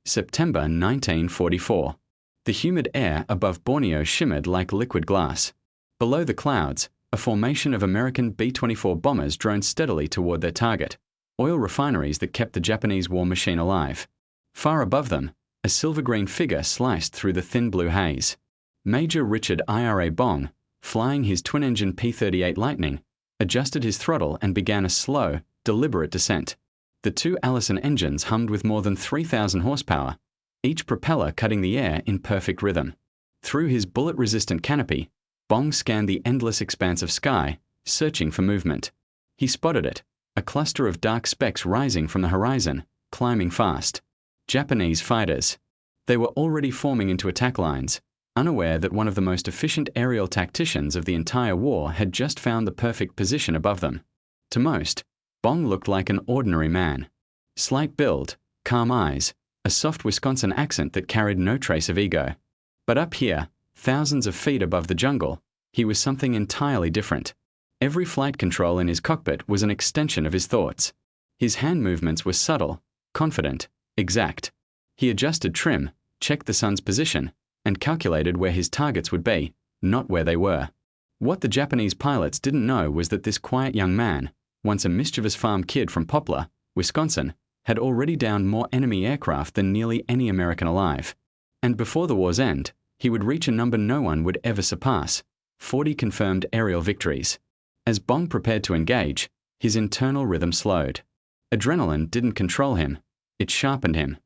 September 1944. The humid air above Borneo shimmered like liquid glass. Below the clouds, a formation of American B-24 bombers droned steadily toward their target, oil refineries that kept the Japanese war machine alive. Far above them, a silver-green figure sliced through the thin blue haze. Major Richard Ira Bong, flying his twin-engine P-38 Lightning, adjusted his throttle and began a slow, deliberate descent. The two Allison engines hummed with more than 3,000 horsepower, each propeller cutting the air in perfect rhythm. Through his bullet-resistant canopy, Bong scanned the endless expanse of sky, searching for movement. He spotted it, a cluster of dark specks rising from the horizon, climbing fast. Japanese fighters. They were already forming into attack lines, unaware that one of the most efficient aerial tacticians of the entire war had just found the perfect position above them. To most, Bong looked like an ordinary man. Slight build, calm eyes, a soft Wisconsin accent that carried no trace of ego. But up here, thousands of feet above the jungle, he was something entirely different. Every flight control in his cockpit was an extension of his thoughts. His hand movements were subtle, confident, exact. He adjusted trim, checked the sun's position, and calculated where his targets would be, not where they were. What the Japanese pilots didn't know was that this quiet young man, once a mischievous farm kid from Poplar, Wisconsin, had already downed more enemy aircraft than nearly any American alive. And before the war's end, he would reach a number no one would ever surpass: 40 confirmed aerial victories. As Bong prepared to engage, his internal rhythm slowed. Adrenaline didn't control him, it sharpened him.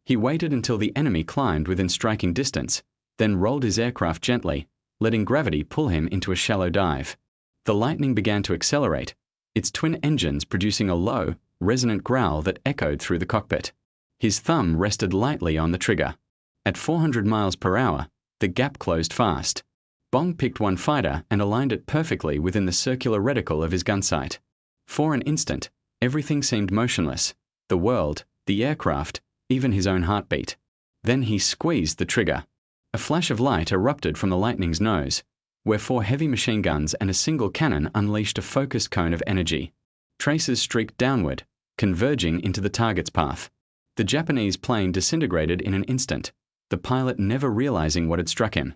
He waited until the enemy climbed within striking distance, then rolled his aircraft gently, letting gravity pull him into a shallow dive. The Lightning began to accelerate, its twin engines producing a low, resonant growl that echoed through the cockpit. His thumb rested lightly on the trigger. At 400 miles per hour, the gap closed fast. Bong picked one fighter and aligned it perfectly within the circular reticle of his gun sight. For an instant, everything seemed motionless: the world, the aircraft, even his own heartbeat. Then he squeezed the trigger. A flash of light erupted from the Lightning's nose, where 4 heavy machine guns and a single cannon unleashed a focused cone of energy. Traces streaked downward, converging into the target's path. The Japanese plane disintegrated in an instant, the pilot never realizing what had struck him.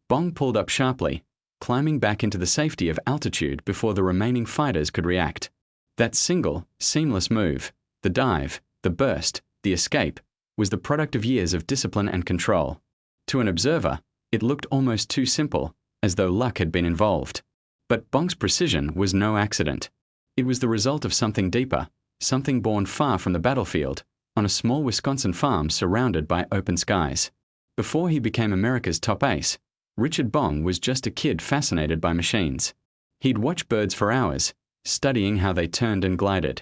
Bong pulled up sharply, climbing back into the safety of altitude before the remaining fighters could react. That single, seamless move, the dive, the burst, the escape, was the product of years of discipline and control. To an observer, it looked almost too simple, as though luck had been involved. But Bong's precision was no accident. It was the result of something deeper, something born far from the battlefield, on a small Wisconsin farm surrounded by open skies. Before he became America's top ace, Richard Bong was just a kid fascinated by machines. He'd watch birds for hours, studying how they turned and glided.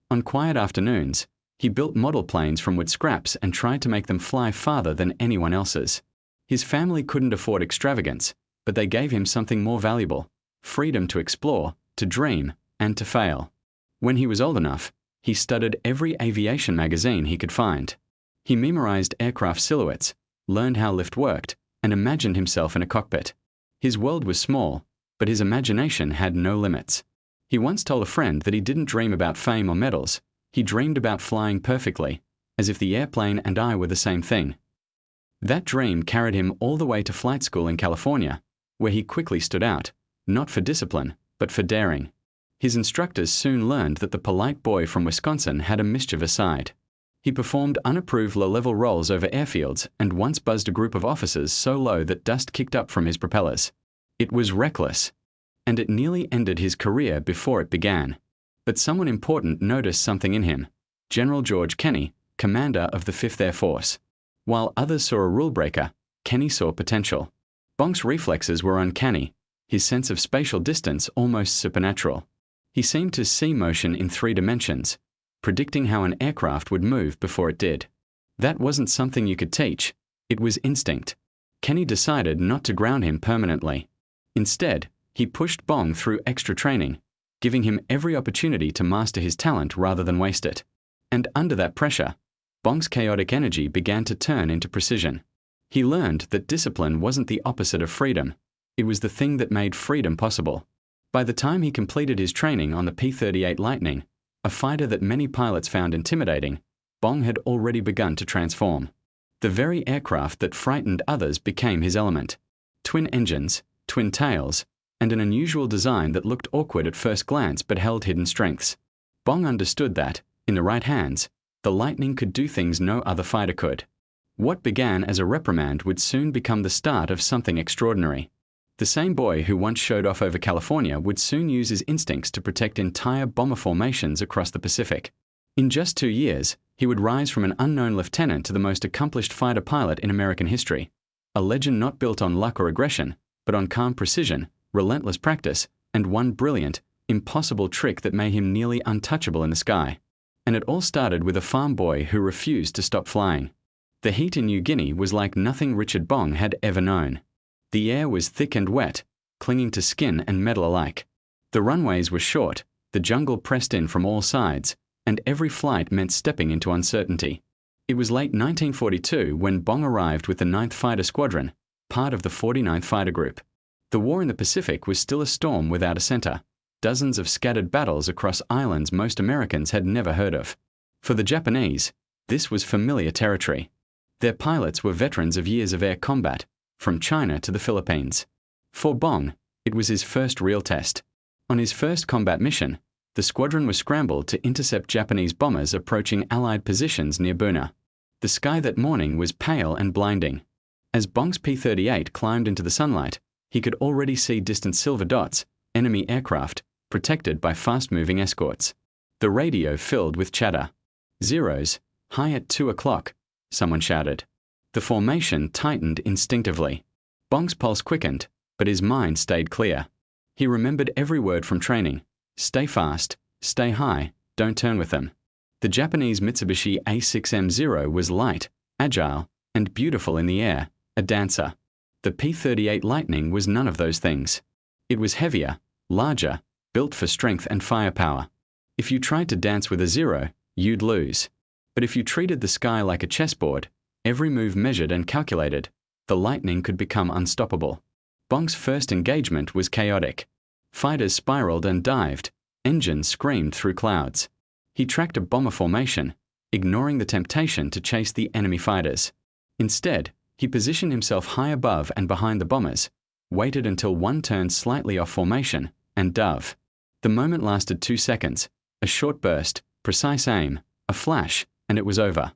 On quiet afternoons, he built model planes from wood scraps and tried to make them fly farther than anyone else's. His family couldn't afford extravagance, but they gave him something more valuable: freedom to explore, to dream, and to fail. When he was old enough, he studied every aviation magazine he could find. He memorized aircraft silhouettes, learned how lift worked, and imagined himself in a cockpit. His world was small, but his imagination had no limits. He once told a friend that he didn't dream about fame or medals, he dreamed about flying perfectly, as if the airplane and I were the same thing. That dream carried him all the way to flight school in California, where he quickly stood out, not for discipline, but for daring. His instructors soon learned that the polite boy from Wisconsin had a mischievous side. He performed unapproved low-level rolls over airfields and once buzzed a group of officers so low that dust kicked up from his propellers. It was reckless, and it nearly ended his career before it began. But someone important noticed something in him: General George Kenney, commander of the 5th Air Force. While others saw a rule-breaker, Kenney saw potential. Bong's reflexes were uncanny, his sense of spatial distance almost supernatural. He seemed to see motion in 3 dimensions, predicting how an aircraft would move before it did. That wasn't something you could teach, it was instinct. Kenney decided not to ground him permanently. Instead, he pushed Bong through extra training, giving him every opportunity to master his talent rather than waste it. And under that pressure, Bong's chaotic energy began to turn into precision. He learned that discipline wasn't the opposite of freedom, it was the thing that made freedom possible. By the time he completed his training on the P-38 Lightning, a fighter that many pilots found intimidating, Bong had already begun to transform. The very aircraft that frightened others became his element. Twin engines, twin tails, and an unusual design that looked awkward at first glance but held hidden strengths. Bong understood that, in the right hands, the Lightning could do things no other fighter could. What began as a reprimand would soon become the start of something extraordinary. The same boy who once showed off over California would soon use his instincts to protect entire bomber formations across the Pacific. In just 2 years, he would rise from an unknown lieutenant to the most accomplished fighter pilot in American history. A legend not built on luck or aggression, but on calm precision, relentless practice, and one brilliant, impossible trick that made him nearly untouchable in the sky. And it all started with a farm boy who refused to stop flying. The heat in New Guinea was like nothing Richard Bong had ever known. The air was thick and wet, clinging to skin and metal alike. The runways were short, the jungle pressed in from all sides, and every flight meant stepping into uncertainty. It was late 1942 when Bong arrived with the 9th Fighter Squadron, part of the 49th Fighter Group. The war in the Pacific was still a storm without a center, dozens of scattered battles across islands most Americans had never heard of. For the Japanese, this was familiar territory. Their pilots were veterans of years of air combat, from China to the Philippines. For Bong, it was his first real test. On his first combat mission, the squadron was scrambled to intercept Japanese bombers approaching Allied positions near Buna. The sky that morning was pale and blinding. As Bong's P-38 climbed into the sunlight, he could already see distant silver dots, enemy aircraft, protected by fast-moving escorts. The radio filled with chatter. "Zeros, high at 2 o'clock," someone shouted. The formation tightened instinctively. Bong's pulse quickened, but his mind stayed clear. He remembered every word from training. Stay fast, stay high, don't turn with them. The Japanese Mitsubishi A6M0 was light, agile, and beautiful in the air, a dancer. The P-38 Lightning was none of those things. It was heavier, larger, built for strength and firepower. If you tried to dance with a Zero, you'd lose. But if you treated the sky like a chessboard, every move measured and calculated, the Lightning could become unstoppable. Bong's first engagement was chaotic. Fighters spiraled and dived, engines screamed through clouds. He tracked a bomber formation, ignoring the temptation to chase the enemy fighters. Instead, he positioned himself high above and behind the bombers, waited until one turned slightly off formation, and dove. The moment lasted 2 seconds, a short burst, precise aim, a flash, and it was over.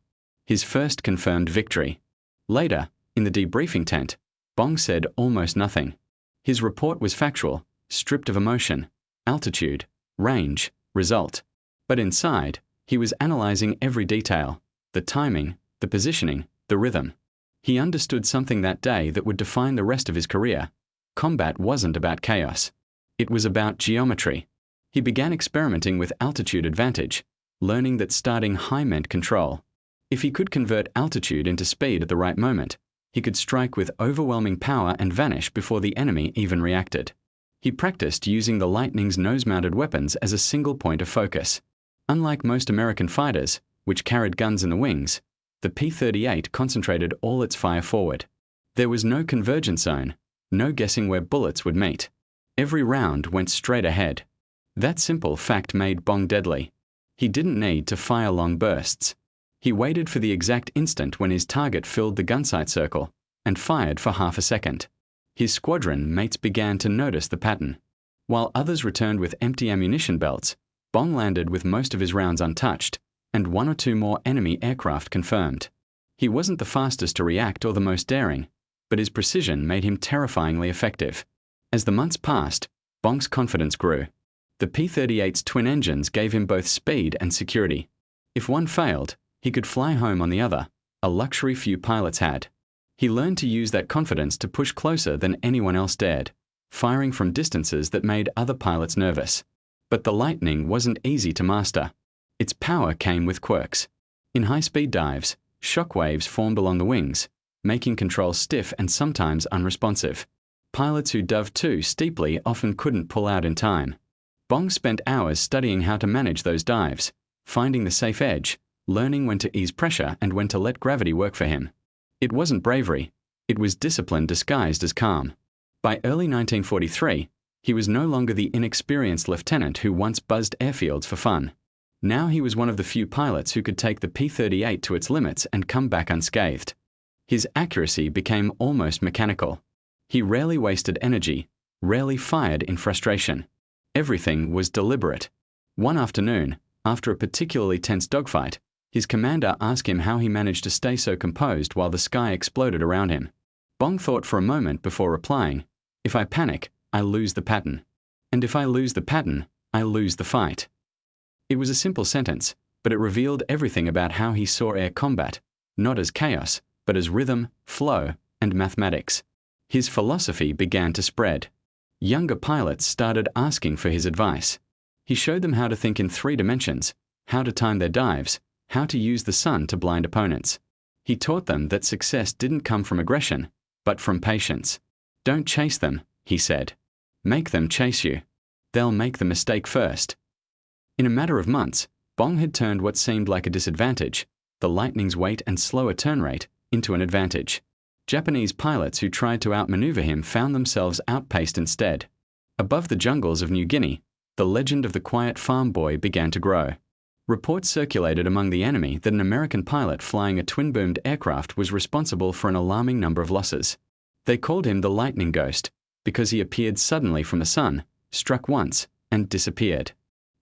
His first confirmed victory. Later, in the debriefing tent, Bong said almost nothing. His report was factual, stripped of emotion, altitude, range, result. But inside, he was analyzing every detail, the timing, the positioning, the rhythm. He understood something that day that would define the rest of his career. Combat wasn't about chaos. It was about geometry. He began experimenting with altitude advantage, learning that starting high meant control. If he could convert altitude into speed at the right moment, he could strike with overwhelming power and vanish before the enemy even reacted. He practiced using the Lightning's nose-mounted weapons as a single point of focus. Unlike most American fighters, which carried guns in the wings, the P-38 concentrated all its fire forward. There was no convergence zone, no guessing where bullets would meet. Every round went straight ahead. That simple fact made Bong deadly. He didn't need to fire long bursts. He waited for the exact instant when his target filled the gunsight circle, and fired for half a second. His squadron mates began to notice the pattern. While others returned with empty ammunition belts, Bong landed with most of his rounds untouched, and 1 or 2 more enemy aircraft confirmed. He wasn't the fastest to react or the most daring, but his precision made him terrifyingly effective. As the months passed, Bong's confidence grew. The P-38's twin engines gave him both speed and security. If one failed, he could fly home on the other, a luxury few pilots had. He learned to use that confidence to push closer than anyone else dared, firing from distances that made other pilots nervous. But the Lightning wasn't easy to master. Its power came with quirks. In high-speed dives, shock waves formed along the wings, making control stiff and sometimes unresponsive. Pilots who dove too steeply often couldn't pull out in time. Bong spent hours studying how to manage those dives, finding the safe edge, learning when to ease pressure and when to let gravity work for him. It wasn't bravery, it was discipline disguised as calm. By early 1943, he was no longer the inexperienced lieutenant who once buzzed airfields for fun. Now he was one of the few pilots who could take the P-38 to its limits and come back unscathed. His accuracy became almost mechanical. He rarely wasted energy, rarely fired in frustration. Everything was deliberate. One afternoon, after a particularly tense dogfight, his commander asked him how he managed to stay so composed while the sky exploded around him. Bong thought for a moment before replying, "If I panic, I lose the pattern. And if I lose the pattern, I lose the fight." It was a simple sentence, but it revealed everything about how he saw air combat, not as chaos, but as rhythm, flow, and mathematics. His philosophy began to spread. Younger pilots started asking for his advice. He showed them how to think in 3 dimensions, how to time their dives, how to use the sun to blind opponents. He taught them that success didn't come from aggression, but from patience. "Don't chase them," he said. "Make them chase you. They'll make the mistake first." In a matter of months, Bong had turned what seemed like a disadvantage, the Lightning's weight and slower turn rate, into an advantage. Japanese pilots who tried to outmaneuver him found themselves outpaced instead. Above the jungles of New Guinea, the legend of the quiet farm boy began to grow. Reports circulated among the enemy that an American pilot flying a twin-boomed aircraft was responsible for an alarming number of losses. They called him the Lightning Ghost because he appeared suddenly from the sun, struck once, and disappeared.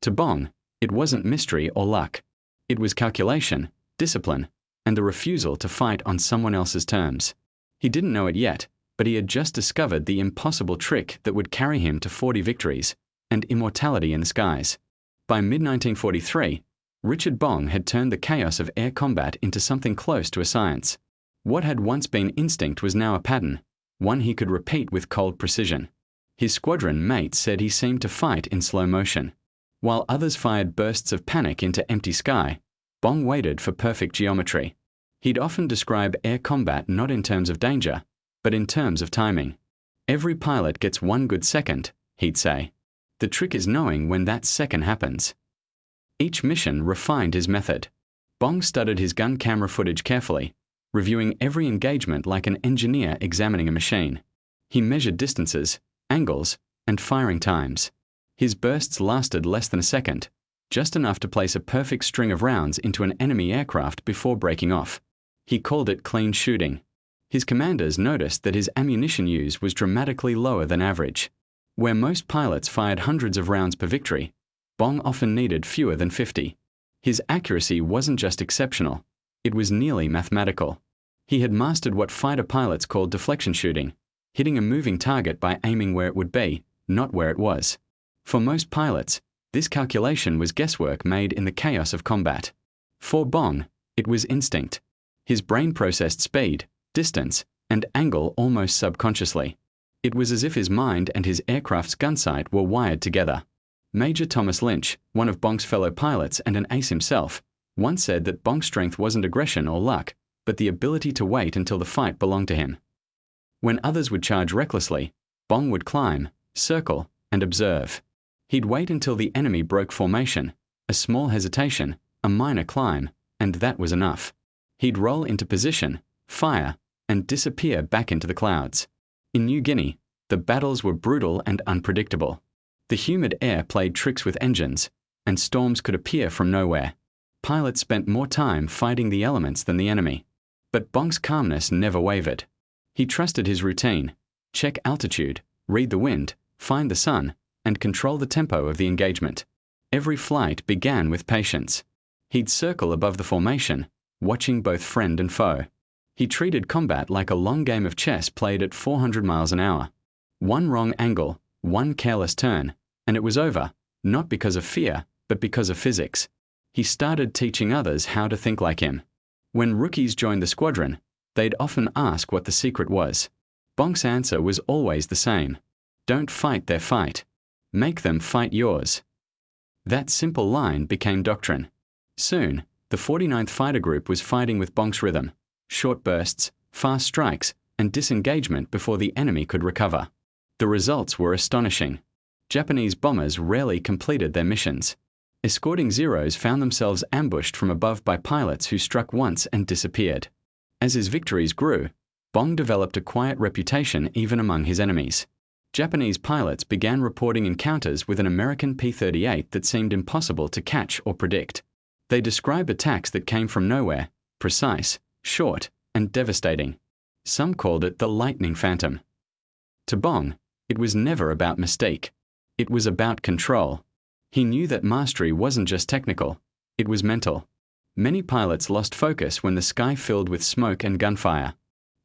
To Bong, it wasn't mystery or luck. It was calculation, discipline, and the refusal to fight on someone else's terms. He didn't know it yet, but he had just discovered the impossible trick that would carry him to 40 victories and immortality in the skies. By mid-1943, Richard Bong had turned the chaos of air combat into something close to a science. What had once been instinct was now a pattern, one he could repeat with cold precision. His squadron mates said he seemed to fight in slow motion. While others fired bursts of panic into empty sky, Bong waited for perfect geometry. He'd often describe air combat not in terms of danger, but in terms of timing. "Every pilot gets 1 good second," he'd say. "The trick is knowing when that second happens." Each mission refined his method. Bong studied his gun camera footage carefully, reviewing every engagement like an engineer examining a machine. He measured distances, angles, and firing times. His bursts lasted less than a second, just enough to place a perfect string of rounds into an enemy aircraft before breaking off. He called it clean shooting. His commanders noticed that his ammunition use was dramatically lower than average. Where most pilots fired hundreds of rounds per victory, Bong often needed fewer than 50. His accuracy wasn't just exceptional, it was nearly mathematical. He had mastered what fighter pilots called deflection shooting, hitting a moving target by aiming where it would be, not where it was. For most pilots, this calculation was guesswork made in the chaos of combat. For Bong, it was instinct. His brain processed speed, distance, and angle almost subconsciously. It was as if his mind and his aircraft's gun sight were wired together. Major Thomas Lynch, one of Bong's fellow pilots and an ace himself, once said that Bong's strength wasn't aggression or luck, but the ability to wait until the fight belonged to him. When others would charge recklessly, Bong would climb, circle, and observe. He'd wait until the enemy broke formation, a small hesitation, a minor climb, and that was enough. He'd roll into position, fire, and disappear back into the clouds. In New Guinea, the battles were brutal and unpredictable. The humid air played tricks with engines, and storms could appear from nowhere. Pilots spent more time fighting the elements than the enemy. But Bong's calmness never wavered. He trusted his routine: check altitude, read the wind, find the sun, and control the tempo of the engagement. Every flight began with patience. He'd circle above the formation, watching both friend and foe. He treated combat like a long game of chess played at 400 miles an hour. One wrong angle, one careless turn, and it was over, not because of fear, but because of physics. He started teaching others how to think like him. When rookies joined the squadron, they'd often ask what the secret was. Bong's answer was always the same: don't fight their fight. Make them fight yours. That simple line became doctrine. Soon, the 49th Fighter Group was fighting with Bong's rhythm: short bursts, fast strikes, and disengagement before the enemy could recover. The results were astonishing. Japanese bombers rarely completed their missions. Escorting Zeros found themselves ambushed from above by pilots who struck once and disappeared. As his victories grew, Bong developed a quiet reputation even among his enemies. Japanese pilots began reporting encounters with an American P-38 that seemed impossible to catch or predict. They described attacks that came from nowhere, precise, short, and devastating. Some called it the lightning phantom. To Bong, it was never about mystique. It was about control. He knew that mastery wasn't just technical, it was mental. Many pilots lost focus when the sky filled with smoke and gunfire.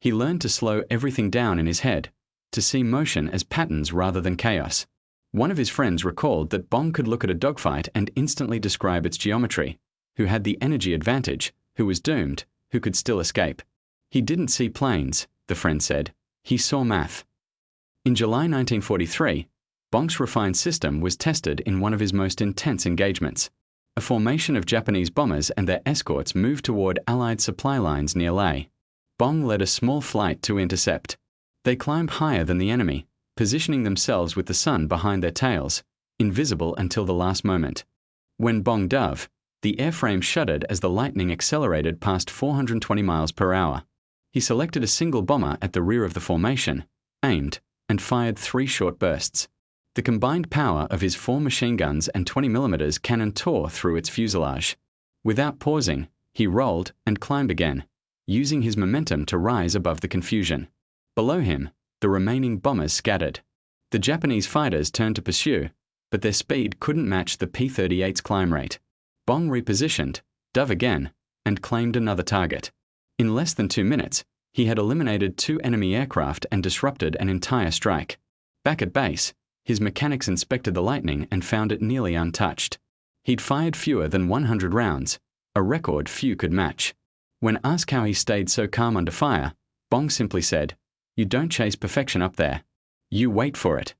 He learned to slow everything down in his head, to see motion as patterns rather than chaos. One of his friends recalled that Bong could look at a dogfight and instantly describe its geometry, who had the energy advantage, who was doomed, who could still escape. He didn't see planes, the friend said. He saw math. In July 1943, Bong's refined system was tested in one of his most intense engagements. A formation of Japanese bombers and their escorts moved toward Allied supply lines near Leh. Bong led a small flight to intercept. They climbed higher than the enemy, positioning themselves with the sun behind their tails, invisible until the last moment. When Bong dove, the airframe shuddered as the lightning accelerated past 420 miles per hour. He selected a single bomber at the rear of the formation, aimed, and fired 3 short bursts. The combined power of his 4 machine guns and 20mm cannon tore through its fuselage. Without pausing, he rolled and climbed again, using his momentum to rise above the confusion. Below him, the remaining bombers scattered. The Japanese fighters turned to pursue, but their speed couldn't match the P-38's climb rate. Bong repositioned, dove again, and claimed another target. In less than 2 minutes, he had eliminated 2 enemy aircraft and disrupted an entire strike. Back at base, his mechanics inspected the lightning and found it nearly untouched. He'd fired fewer than 100 rounds, a record few could match. When asked how he stayed so calm under fire, Bong simply said, "You don't chase perfection up there. You wait for it."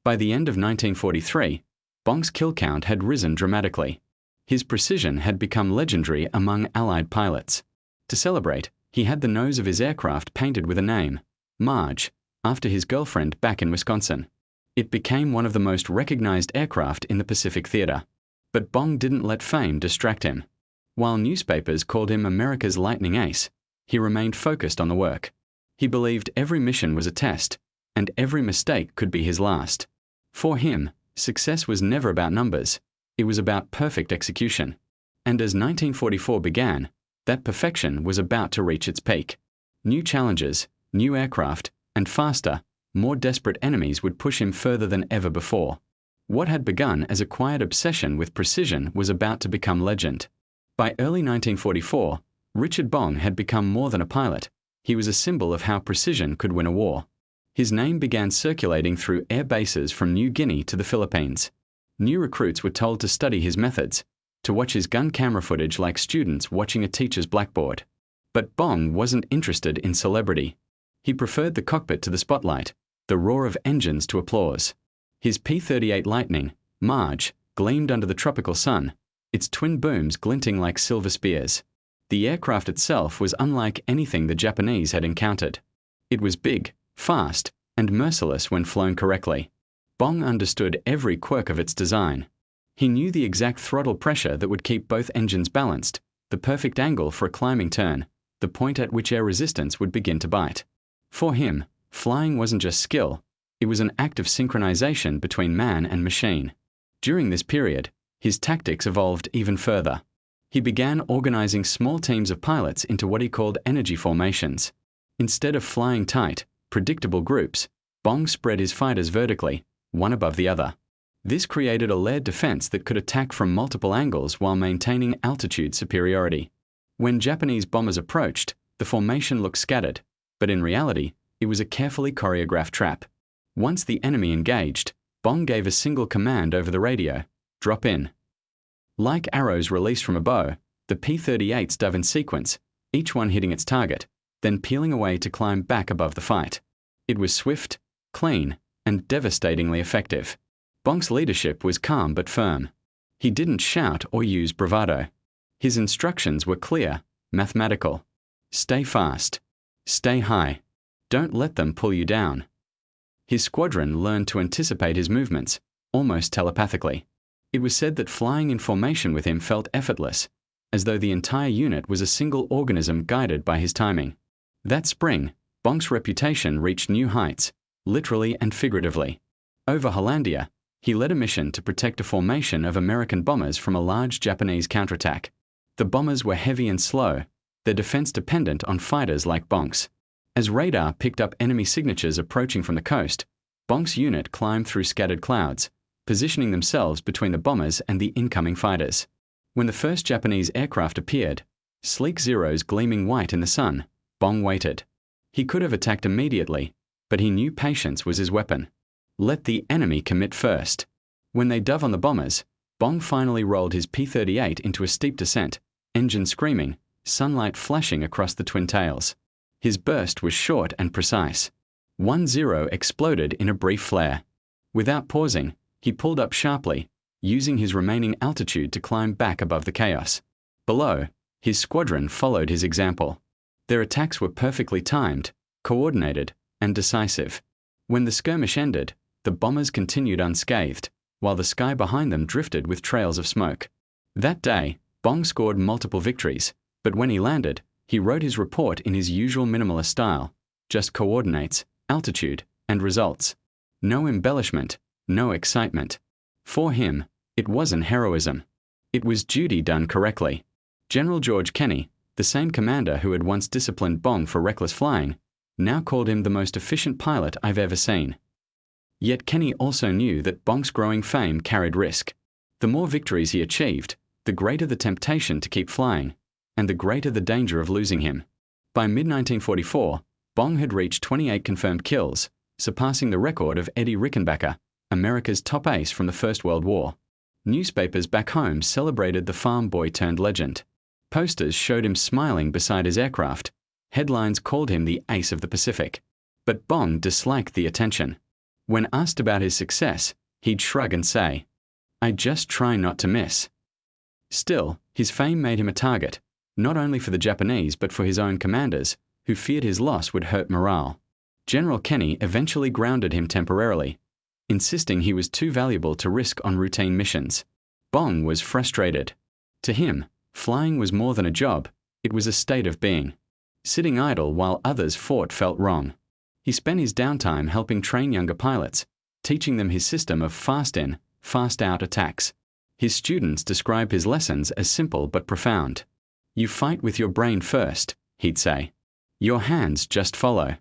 By the end of 1943, Bong's kill count had risen dramatically. His precision had become legendary among Allied pilots. To celebrate, he had the nose of his aircraft painted with a name, Marge, after his girlfriend back in Wisconsin. It became one of the most recognized aircraft in the Pacific Theater. But Bong didn't let fame distract him. While newspapers called him America's lightning ace, he remained focused on the work. He believed every mission was a test, and every mistake could be his last. For him, success was never about numbers, it was about perfect execution. And as 1944 began, that perfection was about to reach its peak. New challenges, new aircraft, and faster, more desperate enemies would push him further than ever before. What had begun as a quiet obsession with precision was about to become legend. By early 1944, Richard Bong had become more than a pilot. He was a symbol of how precision could win a war. His name began circulating through air bases from New Guinea to the Philippines. New recruits were told to study his methods, to watch his gun camera footage like students watching a teacher's blackboard. But Bong wasn't interested in celebrity. He preferred the cockpit to the spotlight, the roar of engines to applause. His P-38 Lightning, Marge, gleamed under the tropical sun, its twin booms glinting like silver spears. The aircraft itself was unlike anything the Japanese had encountered. It was big, fast, and merciless when flown correctly. Bong understood every quirk of its design. He knew the exact throttle pressure that would keep both engines balanced, the perfect angle for a climbing turn, the point at which air resistance would begin to bite. For him, flying wasn't just skill, it was an act of synchronization between man and machine. During this period, his tactics evolved even further. He began organizing small teams of pilots into what he called energy formations. Instead of flying tight, predictable groups, Bong spread his fighters vertically, one above the other. This created a layered defense that could attack from multiple angles while maintaining altitude superiority. When Japanese bombers approached, the formation looked scattered, but in reality, it was a carefully choreographed trap. Once the enemy engaged, Bong gave a single command over the radio, "Drop in." Like arrows released from a bow, the P-38s dove in sequence, each one hitting its target, then peeling away to climb back above the fight. It was swift, clean, and devastatingly effective. Bong's leadership was calm but firm. He didn't shout or use bravado. His instructions were clear, mathematical. Stay fast. Stay high. Don't let them pull you down. His squadron learned to anticipate his movements, almost telepathically. It was said that flying in formation with him felt effortless, as though the entire unit was a single organism guided by his timing. That spring, Bong's reputation reached new heights, literally and figuratively. Over Hollandia, he led a mission to protect a formation of American bombers from a large Japanese counterattack. The bombers were heavy and slow, their defense dependent on fighters like Bonk's. As radar picked up enemy signatures approaching from the coast, Bonk's unit climbed through scattered clouds, positioning themselves between the bombers and the incoming fighters. When the first Japanese aircraft appeared, sleek Zeros gleaming white in the sun, Bong waited. He could have attacked immediately, but he knew patience was his weapon. Let the enemy commit first. When they dove on the bombers, Bong finally rolled his P-38 into a steep descent, engine screaming, sunlight flashing across the twin tails. His burst was short and precise. 1-0 exploded in a brief flare. Without pausing, he pulled up sharply, using his remaining altitude to climb back above the chaos. Below, his squadron followed his example. Their attacks were perfectly timed, coordinated, and decisive. When the skirmish ended, the bombers continued unscathed, while the sky behind them drifted with trails of smoke. That day, Bong scored multiple victories, but when he landed, he wrote his report in his usual minimalist style, just coordinates, altitude, and results. No embellishment, no excitement. For him, it wasn't heroism. It was duty done correctly. General George Kenney, the same commander who had once disciplined Bong for reckless flying, now called him the most efficient pilot I've ever seen. Yet Kenney also knew that Bong's growing fame carried risk. The more victories he achieved, the greater the temptation to keep flying, and the greater the danger of losing him. By mid-1944, Bong had reached 28 confirmed kills, surpassing the record of Eddie Rickenbacker, America's top ace from the First World War. Newspapers back home celebrated the farm boy turned legend. Posters showed him smiling beside his aircraft. Headlines called him the ace of the Pacific. But Bong disliked the attention. When asked about his success, he'd shrug and say, "I just try not to miss." Still, his fame made him a target, not only for the Japanese but for his own commanders, who feared his loss would hurt morale. General Kenney eventually grounded him temporarily, insisting he was too valuable to risk on routine missions. Bong was frustrated. To him, flying was more than a job, it was a state of being. Sitting idle while others fought felt wrong. He spent his downtime helping train younger pilots, teaching them his system of fast-in, fast-out attacks. His students described his lessons as simple but profound. "You fight with your brain first," he'd say. "Your hands just follow."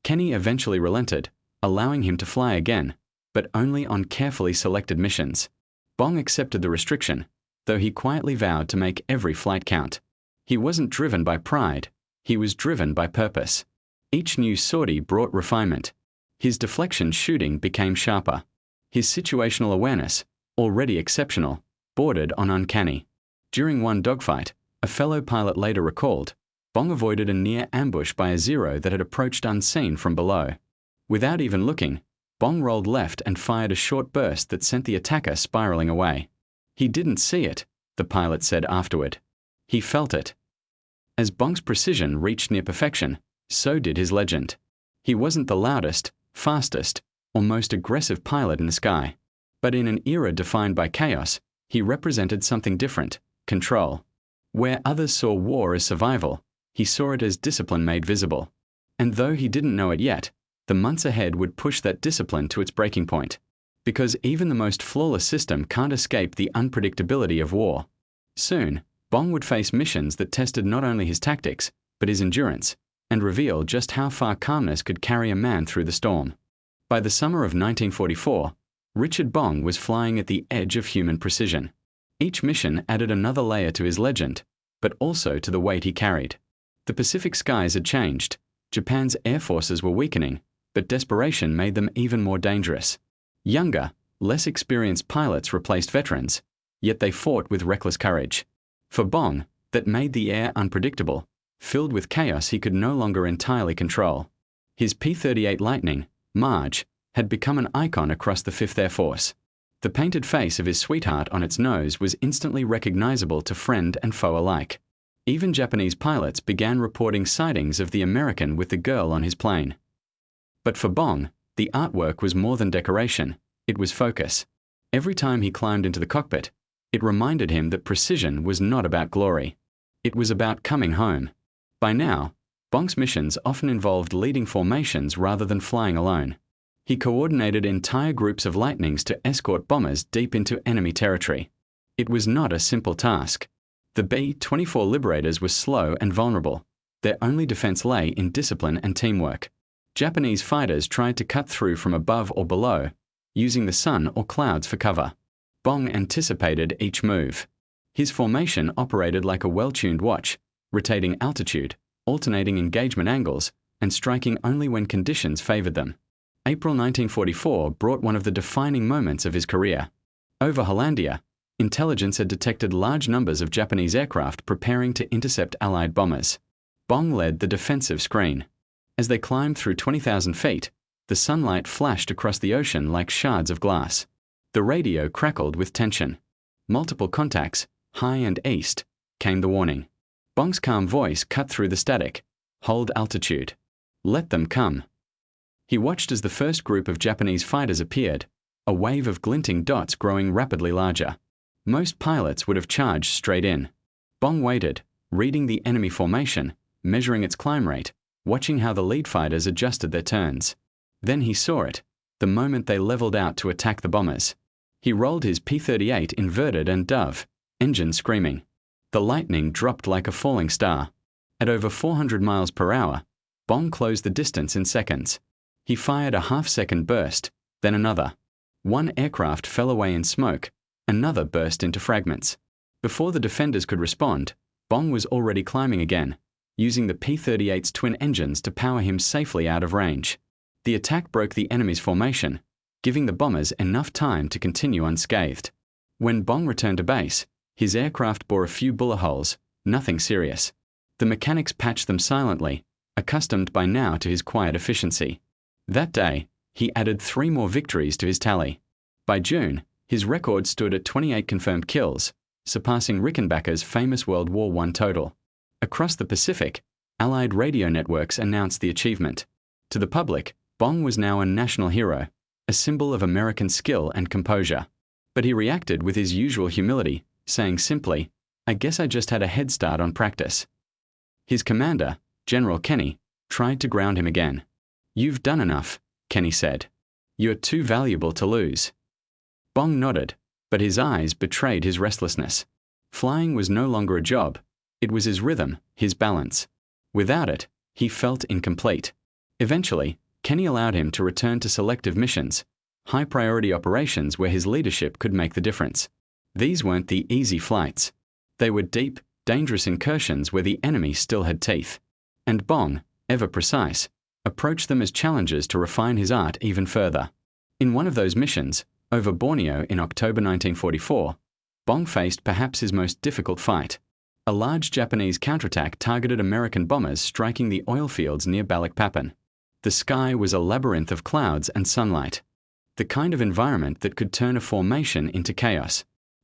Kenney eventually relented, allowing him to fly again, but only on carefully selected missions. Bong accepted the restriction, though he quietly vowed to make every flight count. He wasn't driven by pride, he was driven by purpose. Each new sortie brought refinement. His deflection shooting became sharper. His situational awareness, already exceptional, bordered on uncanny. During one dogfight, a fellow pilot later recalled, Bong avoided a near ambush by a Zero that had approached unseen from below. Without even looking, Bong rolled left and fired a short burst that sent the attacker spiraling away. He didn't see it, the pilot said afterward. He felt it. As Bong's precision reached near perfection, so did his legend. He wasn't the loudest, fastest, or most aggressive pilot in the sky. But in an era defined by chaos, he represented something different, control. Where others saw war as survival, he saw it as discipline made visible. And though he didn't know it yet, the months ahead would push that discipline to its breaking point. Because even the most flawless system can't escape the unpredictability of war. Soon, Bong would face missions that tested not only his tactics, but his endurance, and reveal just how far calmness could carry a man through the storm. By the summer of 1944, Richard Bong was flying at the edge of human precision. Each mission added another layer to his legend, but also to the weight he carried. The Pacific skies had changed. Japan's air forces were weakening, but desperation made them even more dangerous. Younger, less experienced pilots replaced veterans, yet they fought with reckless courage. For Bong, that made the air unpredictable, filled with chaos he could no longer entirely control. His P-38 Lightning, Marge, had become an icon across the 5th Air Force. The painted face of his sweetheart on its nose was instantly recognizable to friend and foe alike. Even Japanese pilots began reporting sightings of the American with the girl on his plane. But for Bong, the artwork was more than decoration, it was focus. Every time he climbed into the cockpit, it reminded him that precision was not about glory. It was about coming home. By now, Bong's missions often involved leading formations rather than flying alone. He coordinated entire groups of Lightnings to escort bombers deep into enemy territory. It was not a simple task. The B-24 Liberators were slow and vulnerable. Their only defense lay in discipline and teamwork. Japanese fighters tried to cut through from above or below, using the sun or clouds for cover. Bong anticipated each move. His formation operated like a well-tuned watch, rotating altitude, alternating engagement angles, and striking only when conditions favored them. April 1944 brought one of the defining moments of his career. Over Hollandia, intelligence had detected large numbers of Japanese aircraft preparing to intercept Allied bombers. Bong led the defensive screen. As they climbed through 20,000 feet, the sunlight flashed across the ocean like shards of glass. The radio crackled with tension. Multiple contacts, high and east, came the warning. Bong's calm voice cut through the static. Hold altitude. Let them come. He watched as the first group of Japanese fighters appeared, a wave of glinting dots growing rapidly larger. Most pilots would have charged straight in. Bong waited, reading the enemy formation, measuring its climb rate, watching how the lead fighters adjusted their turns. Then he saw it, the moment they leveled out to attack the bombers. He rolled his P-38 inverted and dove, engine screaming. The lightning dropped like a falling star. At over 400 miles per hour, Bong closed the distance in seconds. He fired a half-second burst, then another. One aircraft fell away in smoke, another burst into fragments. Before the defenders could respond, Bong was already climbing again, using the P-38's twin engines to power him safely out of range. The attack broke the enemy's formation, giving the bombers enough time to continue unscathed. When Bong returned to base, his aircraft bore a few bullet holes, nothing serious. The mechanics patched them silently, accustomed by now to his quiet efficiency. That day, he added 3 more victories to his tally. By June, his record stood at 28 confirmed kills, surpassing Rickenbacker's famous World War I total. Across the Pacific, Allied radio networks announced the achievement. To the public, Bong was now a national hero, a symbol of American skill and composure. But he reacted with his usual humility, saying simply, "I guess I just had a head start on practice." His commander, General Kenny, tried to ground him again. "You've done enough," Kenny said. "You're too valuable to lose." Bong nodded, but his eyes betrayed his restlessness. Flying was no longer a job. It was his rhythm, his balance. Without it, he felt incomplete. Eventually, Kenny allowed him to return to selective missions, high-priority operations where his leadership could make the difference. These weren't the easy flights. They were deep, dangerous incursions where the enemy still had teeth. And Bong, ever precise, approached them as challenges to refine his art even further. In one of those missions, over Borneo in October 1944, Bong faced perhaps his most difficult fight. A large Japanese counterattack targeted American bombers striking the oil fields near Balikpapan. The sky was a labyrinth of clouds and sunlight, the kind of environment that could turn a formation into chaos.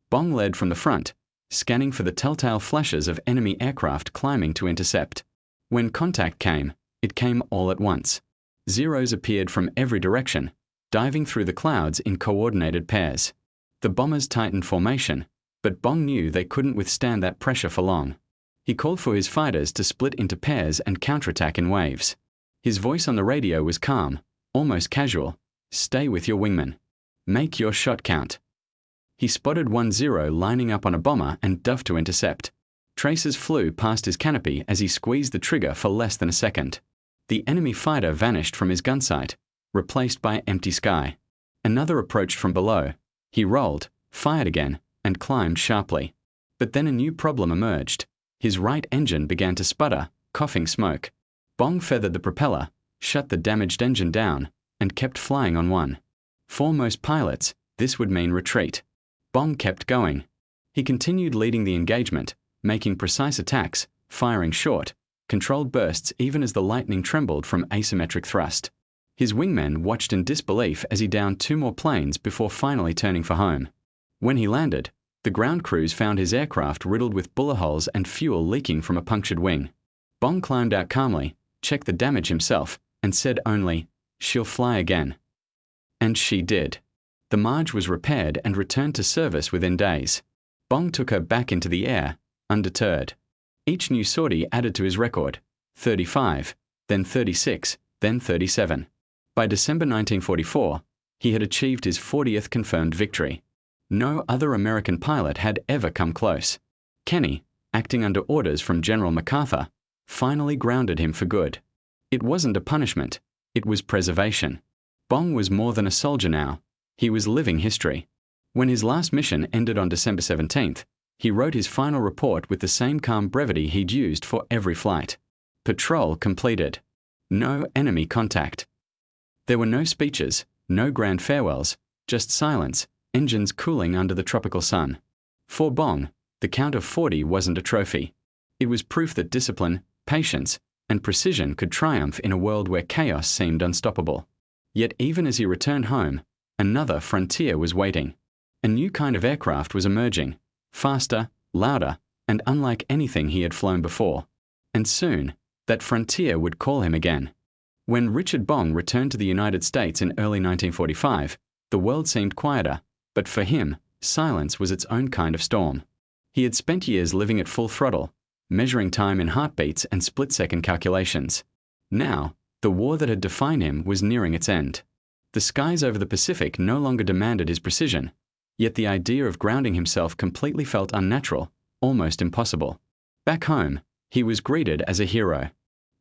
Bong led from the front, scanning for the telltale flashes of enemy aircraft climbing to intercept. When contact came, it came all at once. Zeros appeared from every direction, diving through the clouds in coordinated pairs. The bombers tightened formation, but Bong knew they couldn't withstand that pressure for long. He called for his fighters to split into pairs and counterattack in waves. His voice on the radio was calm, almost casual. "Stay with your wingman. Make your shot count." He spotted 1-0 lining up on a bomber and dove to intercept. Traces flew past his canopy as he squeezed the trigger for less than a second. The enemy fighter vanished from his gun sight, replaced by empty sky. Another approached from below. He rolled, fired again, and climbed sharply. But then a new problem emerged. His right engine began to sputter, coughing smoke. Bong feathered the propeller, shut the damaged engine down, and kept flying on one. For most pilots, this would mean retreat. Bong kept going. He continued leading the engagement, making precise attacks, firing short, controlled bursts even as the lightning trembled from asymmetric thrust. His wingmen watched in disbelief as he downed 2 more planes before finally turning for home. When he landed, the ground crews found his aircraft riddled with bullet holes and fuel leaking from a punctured wing. Bong climbed out calmly, checked the damage himself, and said only, "She'll fly again." And she did. The Marge was repaired and returned to service within days. Bong took her back into the air, undeterred. Each new sortie added to his record: 35, then 36, then 37. By December 1944, he had achieved his 40th confirmed victory. No other American pilot had ever come close. Kenny, acting under orders from General MacArthur, finally grounded him for good. It wasn't a punishment, it was preservation. Bong was more than a soldier now, he was living history. When his last mission ended on December 17th, he wrote his final report with the same calm brevity he'd used for every flight. Patrol completed. No enemy contact. There were no speeches, no grand farewells, just silence, engines cooling under the tropical sun. For Bong, the count of 40 wasn't a trophy. It was proof that discipline, patience, and precision could triumph in a world where chaos seemed unstoppable. Yet even as he returned home, another frontier was waiting. A new kind of aircraft was emerging, faster, louder, and unlike anything he had flown before. And soon, that frontier would call him again. When Richard Bong returned to the United States in early 1945, the world seemed quieter, but for him, silence was its own kind of storm. He had spent years living at full throttle, measuring time in heartbeats and split-second calculations. Now, the war that had defined him was nearing its end. The skies over the Pacific no longer demanded his precision, yet the idea of grounding himself completely felt unnatural, almost impossible. Back home, he was greeted as a hero.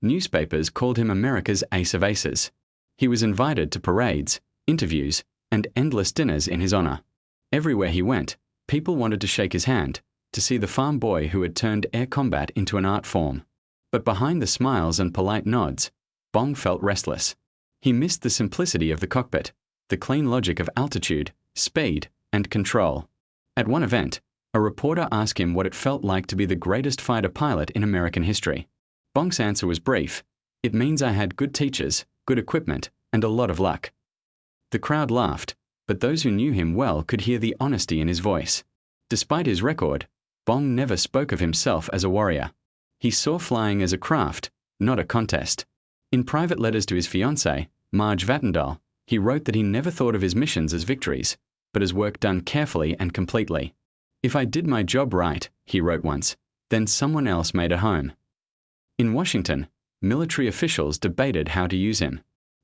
Newspapers called him America's ace of aces. He was invited to parades, interviews, and endless dinners in his honor. Everywhere he went, people wanted to shake his hand, to see the farm boy who had turned air combat into an art form. But behind the smiles and polite nods, Bong felt restless. He missed the simplicity of the cockpit, the clean logic of altitude, speed, and control. At one event, a reporter asked him what it felt like to be the greatest fighter pilot in American history. Bong's answer was brief: "It means I had good teachers, good equipment, and a lot of luck." The crowd laughed, but those who knew him well could hear the honesty in his voice. Despite his record, Bong never spoke of himself as a warrior. He saw flying as a craft, not a contest. In private letters to his fiancée, Marge Vatndal, he wrote that he never thought of his missions as victories, but as work done carefully and completely. "If I did my job right," he wrote once, "then someone else made a home." In Washington, military officials debated how to use him.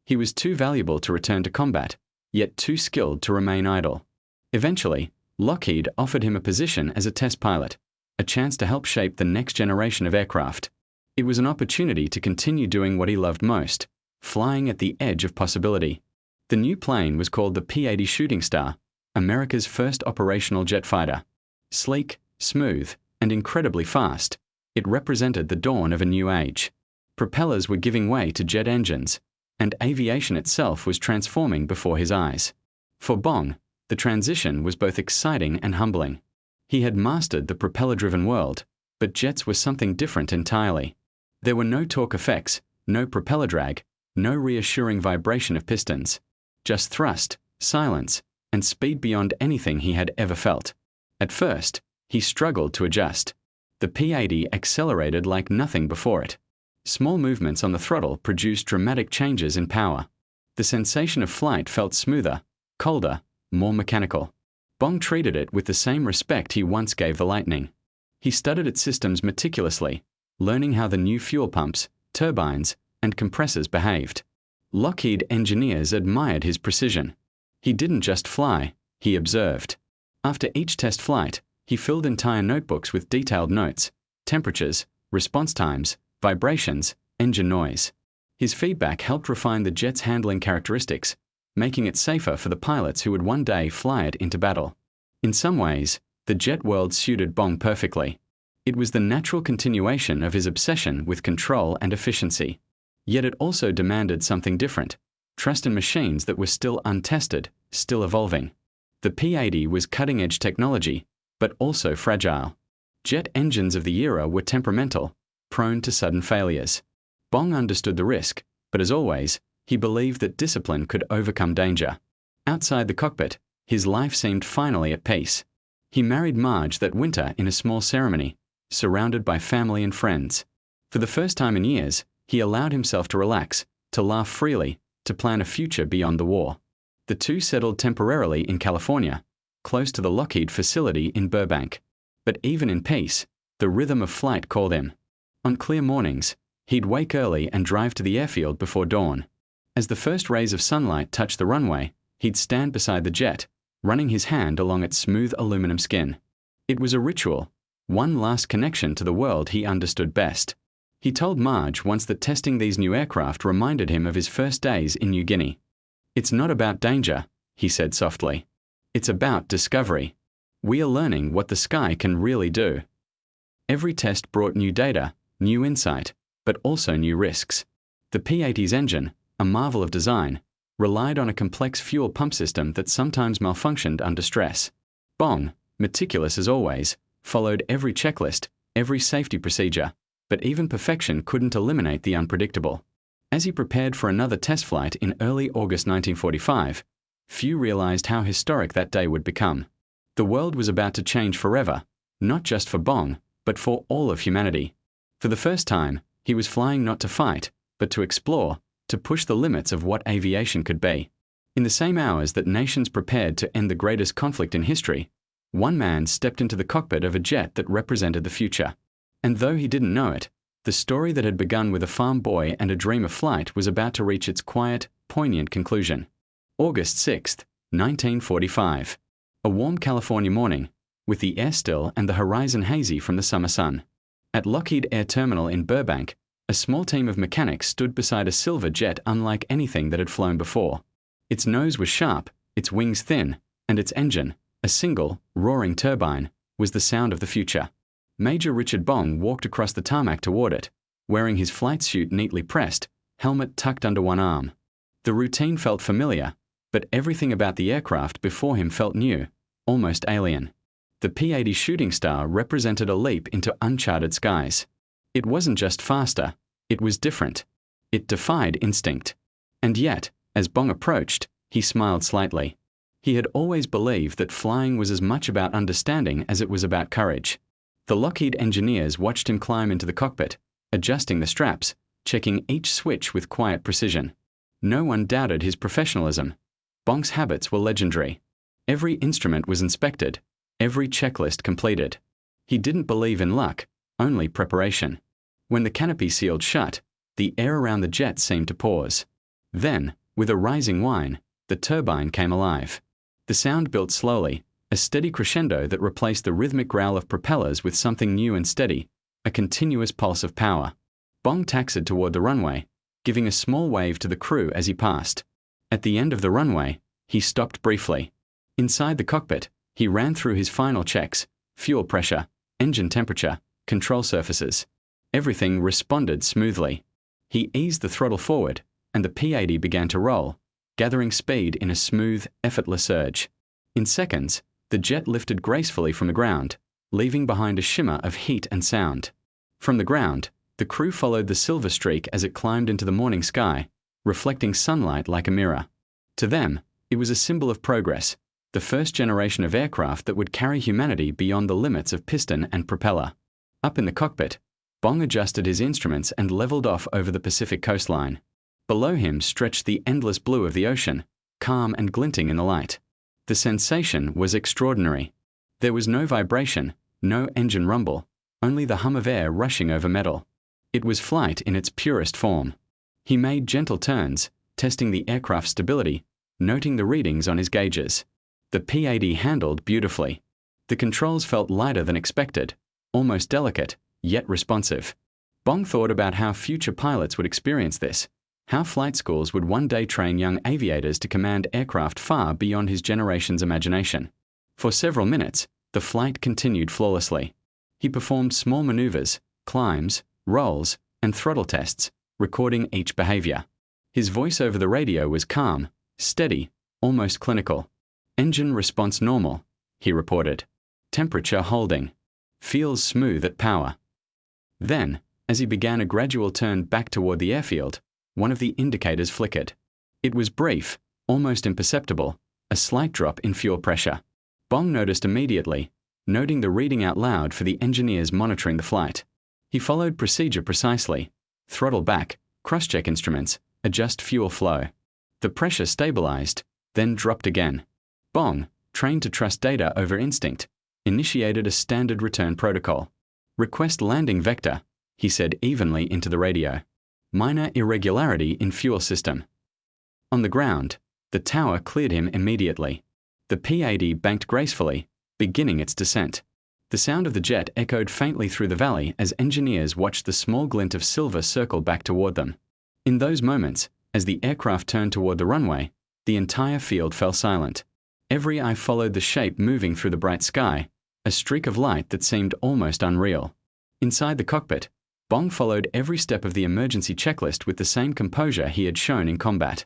He was too valuable to return to combat, yet too skilled to remain idle. Eventually, Lockheed offered him a position as a test pilot, a chance to help shape the next generation of aircraft. It was an opportunity to continue doing what he loved most, flying at the edge of possibility. The new plane was called the P-80 Shooting Star, America's first operational jet fighter. Sleek, smooth, and incredibly fast, it represented the dawn of a new age. Propellers were giving way to jet engines, and aviation itself was transforming before his eyes. For Bong, the transition was both exciting and humbling. He had mastered the propeller-driven world, but jets were something different entirely. There were no torque effects, no propeller drag, no reassuring vibration of pistons. Just thrust, silence, and speed beyond anything he had ever felt. At first, he struggled to adjust. The P-80 accelerated like nothing before it. Small movements on the throttle produced dramatic changes in power. The sensation of flight felt smoother, colder, more mechanical. Bong treated it with the same respect he once gave the Lightning. He studied its systems meticulously, learning how the new fuel pumps, turbines, and compressors behaved. Lockheed engineers admired his precision. He didn't just fly, he observed. After each test flight, he filled entire notebooks with detailed notes, temperatures, response times, vibrations, engine noise. His feedback helped refine the jet's handling characteristics, making it safer for the pilots who would one day fly it into battle. In some ways, the jet world suited Bong perfectly. It was the natural continuation of his obsession with control and efficiency. Yet it also demanded something different: trust in machines that were still untested, still evolving. The P-80 was cutting-edge technology, but also fragile. Jet engines of the era were temperamental, prone to sudden failures. Bong understood the risk, but as always, he believed that discipline could overcome danger. Outside the cockpit, his life seemed finally at peace. He married Marge that winter in a small ceremony, surrounded by family and friends. For the first time in years, he allowed himself to relax, to laugh freely, to plan a future beyond the war. The two settled temporarily in California, close to the Lockheed facility in Burbank. But even in peace, the rhythm of flight called him. On clear mornings, he'd wake early and drive to the airfield before dawn. As the first rays of sunlight touched the runway, he'd stand beside the jet, running his hand along its smooth aluminum skin. It was a ritual, One last connection to the world he understood best. He told Marge once that testing these new aircraft reminded him of his first days in New Guinea. "It's not about danger," he said softly. "It's about discovery. We are learning what the sky can really do." Every test brought new data, new insight, but also new risks. The P-80's engine, a marvel of design, relied on a complex fuel pump system that sometimes malfunctioned under stress. Bong, meticulous as always, followed every checklist, every safety procedure, but even perfection couldn't eliminate the unpredictable. As he prepared for another test flight in early August 1945, few realized how historic that day would become. The world was about to change forever, not just for Bong, but for all of humanity. For the first time, he was flying not to fight, but to explore, to push the limits of what aviation could be. In the same hours that nations prepared to end the greatest conflict in history, one man stepped into the cockpit of a jet that represented the future. And though he didn't know it, the story that had begun with a farm boy and a dream of flight was about to reach its quiet, poignant conclusion. August 6, 1945. A warm California morning, with the air still and the horizon hazy from the summer sun. At Lockheed Air Terminal in Burbank, a small team of mechanics stood beside a silver jet unlike anything that had flown before. Its nose was sharp, its wings thin, and its engine, a single, roaring turbine, was the sound of the future. Major Richard Bong walked across the tarmac toward it, wearing his flight suit neatly pressed, helmet tucked under one arm. The routine felt familiar, but everything about the aircraft before him felt new, almost alien. The P-80 Shooting Star represented a leap into uncharted skies. It wasn't just faster, it was different. It defied instinct. And yet, as Bong approached, he smiled slightly. He had always believed that flying was as much about understanding as it was about courage. The Lockheed engineers watched him climb into the cockpit, adjusting the straps, checking each switch with quiet precision. No one doubted his professionalism. Bong's habits were legendary. Every instrument was inspected, every checklist completed. He didn't believe in luck, only preparation. When the canopy sealed shut, the air around the jet seemed to pause. Then, with a rising whine, the turbine came alive. The sound built slowly, a steady crescendo that replaced the rhythmic growl of propellers with something new and steady, a continuous pulse of power. Bong taxied toward the runway, giving a small wave to the crew as he passed. At the end of the runway, he stopped briefly. Inside the cockpit, he ran through his final checks: fuel pressure, engine temperature, control surfaces. Everything responded smoothly. He eased the throttle forward, and the P-80 began to roll, gathering speed in a smooth, effortless surge. In seconds, the jet lifted gracefully from the ground, leaving behind a shimmer of heat and sound. From the ground, the crew followed the silver streak as it climbed into the morning sky, reflecting sunlight like a mirror. To them, it was a symbol of progress, the first generation of aircraft that would carry humanity beyond the limits of piston and propeller. Up in the cockpit, Bong adjusted his instruments and leveled off over the Pacific coastline. Below him stretched the endless blue of the ocean, calm and glinting in the light. The sensation was extraordinary. There was no vibration, no engine rumble, only the hum of air rushing over metal. It was flight in its purest form. He made gentle turns, testing the aircraft's stability, noting the readings on his gauges. The P-80 handled beautifully. The controls felt lighter than expected, almost delicate, yet responsive. Bong thought about how future pilots would experience this, how flight schools would one day train young aviators to command aircraft far beyond his generation's imagination. For several minutes, the flight continued flawlessly. He performed small maneuvers, climbs, rolls, and throttle tests, recording each behavior. His voice over the radio was calm, steady, almost clinical. "Engine response normal," he reported. "Temperature holding. Feels smooth at power." Then, as he began a gradual turn back toward the airfield, one of the indicators flickered. It was brief, almost imperceptible, a slight drop in fuel pressure. Bong noticed immediately, noting the reading out loud for the engineers monitoring the flight. He followed procedure precisely: throttle back, cross-check instruments, adjust fuel flow. The pressure stabilized, then dropped again. Bong, trained to trust data over instinct, initiated a standard return protocol. "Request landing vector," he said evenly into the radio. "Minor irregularity in fuel system." On the ground, the tower cleared him immediately. The P-80 banked gracefully, beginning its descent. The sound of the jet echoed faintly through the valley as engineers watched the small glint of silver circle back toward them. In those moments, as the aircraft turned toward the runway, the entire field fell silent. Every eye followed the shape moving through the bright sky, a streak of light that seemed almost unreal. Inside the cockpit, Bong followed every step of the emergency checklist with the same composure he had shown in combat.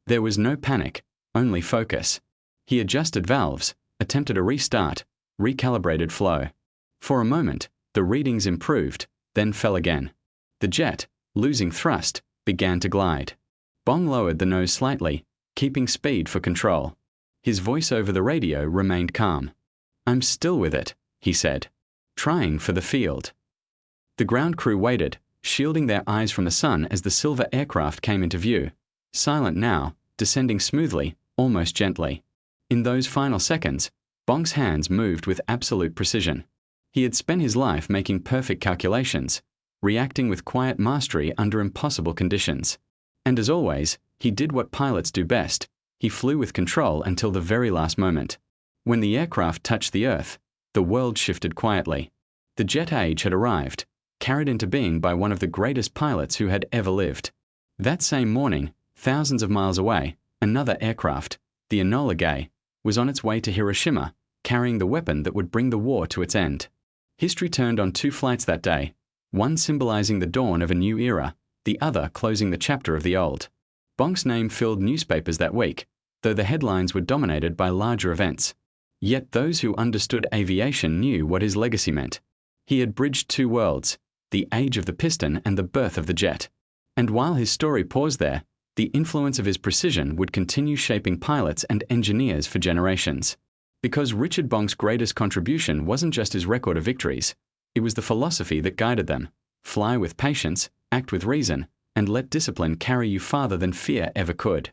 There was no panic, only focus. He adjusted valves, attempted a restart, recalibrated flow. For a moment, the readings improved, then fell again. The jet, losing thrust, began to glide. Bong lowered the nose slightly, keeping speed for control. His voice over the radio remained calm. "I'm still with it," he said. "Trying for the field." The ground crew waited, shielding their eyes from the sun as the silver aircraft came into view, silent now, descending smoothly, almost gently. In those final seconds, Bong's hands moved with absolute precision. He had spent his life making perfect calculations, reacting with quiet mastery under impossible conditions. And as always, he did what pilots do best. He flew with control until the very last moment. When the aircraft touched the earth, the world shifted quietly. The jet age had arrived, carried into being by one of the greatest pilots who had ever lived. That same morning, thousands of miles away, another aircraft, the Enola Gay, was on its way to Hiroshima, carrying the weapon that would bring the war to its end. History turned on two flights that day, one symbolizing the dawn of a new era, the other closing the chapter of the old. Bong's name filled newspapers that week, though the headlines were dominated by larger events. Yet those who understood aviation knew what his legacy meant. He had bridged two worlds, the age of the piston and the birth of the jet. And while his story paused there, the influence of his precision would continue shaping pilots and engineers for generations. Because Richard Bong's greatest contribution wasn't just his record of victories, it was the philosophy that guided them. Fly with patience, act with reason, and let discipline carry you farther than fear ever could.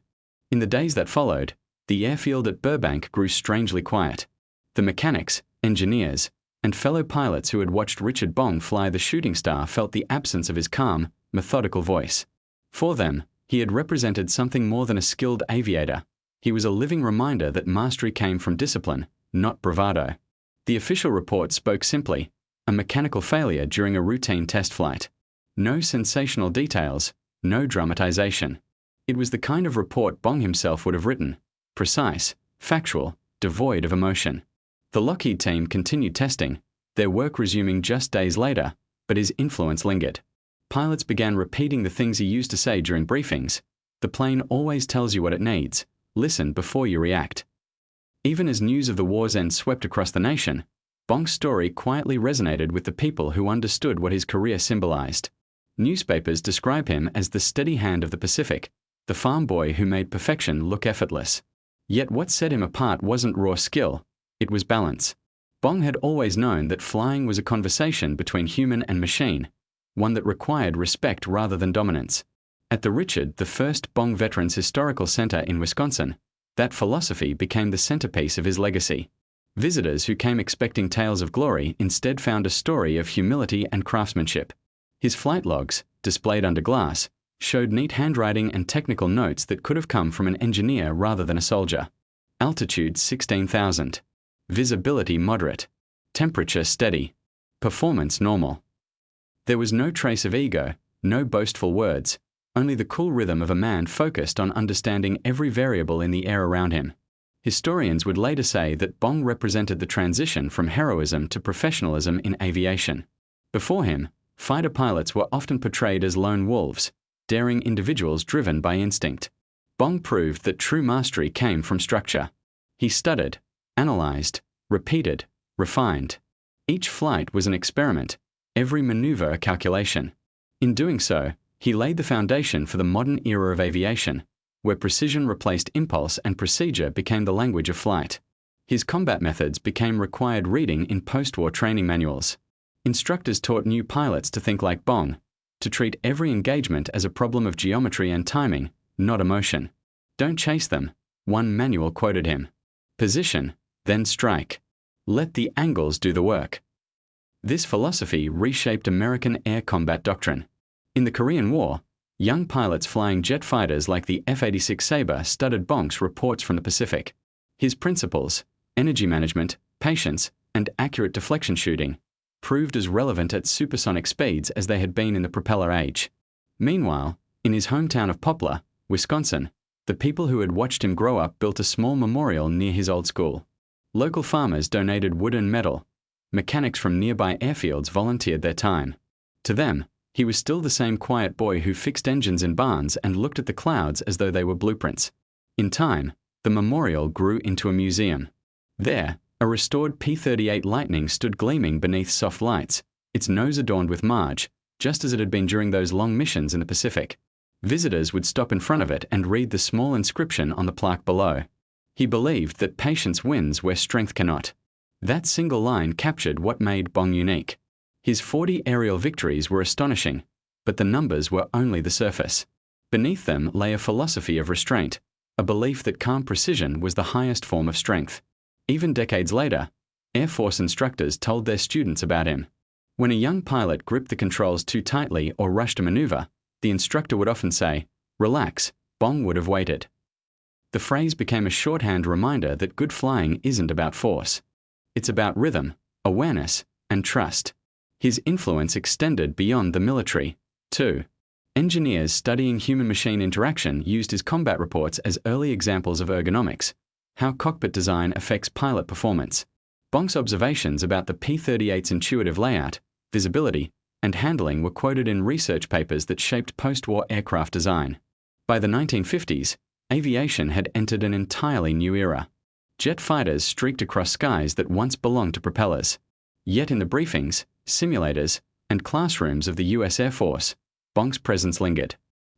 In the days that followed, the airfield at Burbank grew strangely quiet. The mechanics, engineers, and fellow pilots who had watched Richard Bong fly the Shooting Star felt the absence of his calm, methodical voice. For them, he had represented something more than a skilled aviator. He was a living reminder that mastery came from discipline, not bravado. The official report spoke simply: a mechanical failure during a routine test flight. No sensational details, no dramatization. It was the kind of report Bong himself would have written: precise, factual, devoid of emotion. The Lockheed team continued testing, their work resuming just days later, but his influence lingered. Pilots began repeating the things he used to say during briefings: "The plane always tells you what it needs. Listen before you react." Even as news of the war's end swept across the nation, Bong's story quietly resonated with the people who understood what his career symbolized. Newspapers describe him as the steady hand of the Pacific, the farm boy who made perfection look effortless. Yet what set him apart wasn't raw skill, it was balance. Bong had always known that flying was a conversation between human and machine, one that required respect rather than dominance. At the Richard I Bong Veterans Historical Center in Wisconsin, that philosophy became the centerpiece of his legacy. Visitors who came expecting tales of glory instead found a story of humility and craftsmanship. His flight logs, displayed under glass, showed neat handwriting and technical notes that could have come from an engineer rather than a soldier. Altitude 16,000. Visibility moderate. Temperature steady. Performance normal. There was no trace of ego, no boastful words, only the cool rhythm of a man focused on understanding every variable in the air around him. Historians would later say that Bong represented the transition from heroism to professionalism in aviation. Before him, fighter pilots were often portrayed as lone wolves, daring individuals driven by instinct. Bong proved that true mastery came from structure. He studied, analyzed, repeated, refined. Each flight was an experiment, every maneuver a calculation. In doing so, he laid the foundation for the modern era of aviation, where precision replaced impulse and procedure became the language of flight. His combat methods became required reading in post-war training manuals. Instructors taught new pilots to think like Bong, to treat every engagement as a problem of geometry and timing, not emotion. "Don't chase them," one manual quoted him. "Position, then strike. Let the angles do the work." This philosophy reshaped American air combat doctrine. In the Korean War, young pilots flying jet fighters like the F-86 Sabre studied Bong's reports from the Pacific. His principles, energy management, patience, and accurate deflection shooting, proved as relevant at supersonic speeds as they had been in the propeller age. Meanwhile, in his hometown of Poplar, Wisconsin, the people who had watched him grow up built a small memorial near his old school. Local farmers donated wood and metal. Mechanics from nearby airfields volunteered their time. To them, he was still the same quiet boy who fixed engines in barns and looked at the clouds as though they were blueprints. In time, the memorial grew into a museum. There, a restored P-38 Lightning stood gleaming beneath soft lights, its nose adorned with marge, just as it had been during those long missions in the Pacific. Visitors would stop in front of it and read the small inscription on the plaque below. He believed that patience wins where strength cannot. That single line captured what made Bong unique. His 40 aerial victories were astonishing, but the numbers were only the surface. Beneath them lay a philosophy of restraint, a belief that calm precision was the highest form of strength. Even decades later, Air Force instructors told their students about him. When a young pilot gripped the controls too tightly or rushed a maneuver, the instructor would often say, "Relax, Bong would have waited." The phrase became a shorthand reminder that good flying isn't about force. It's about rhythm, awareness, and trust. His influence extended beyond the military, too. Engineers studying human-machine interaction used his combat reports as early examples of ergonomics, how cockpit design affects pilot performance. Bong's observations about the P-38's intuitive layout, visibility, and handling were quoted in research papers that shaped post-war aircraft design. By the 1950s, aviation had entered an entirely new era. Jet fighters streaked across skies that once belonged to propellers. Yet in the briefings, simulators, and classrooms of the US Air Force, Bong's presence lingered.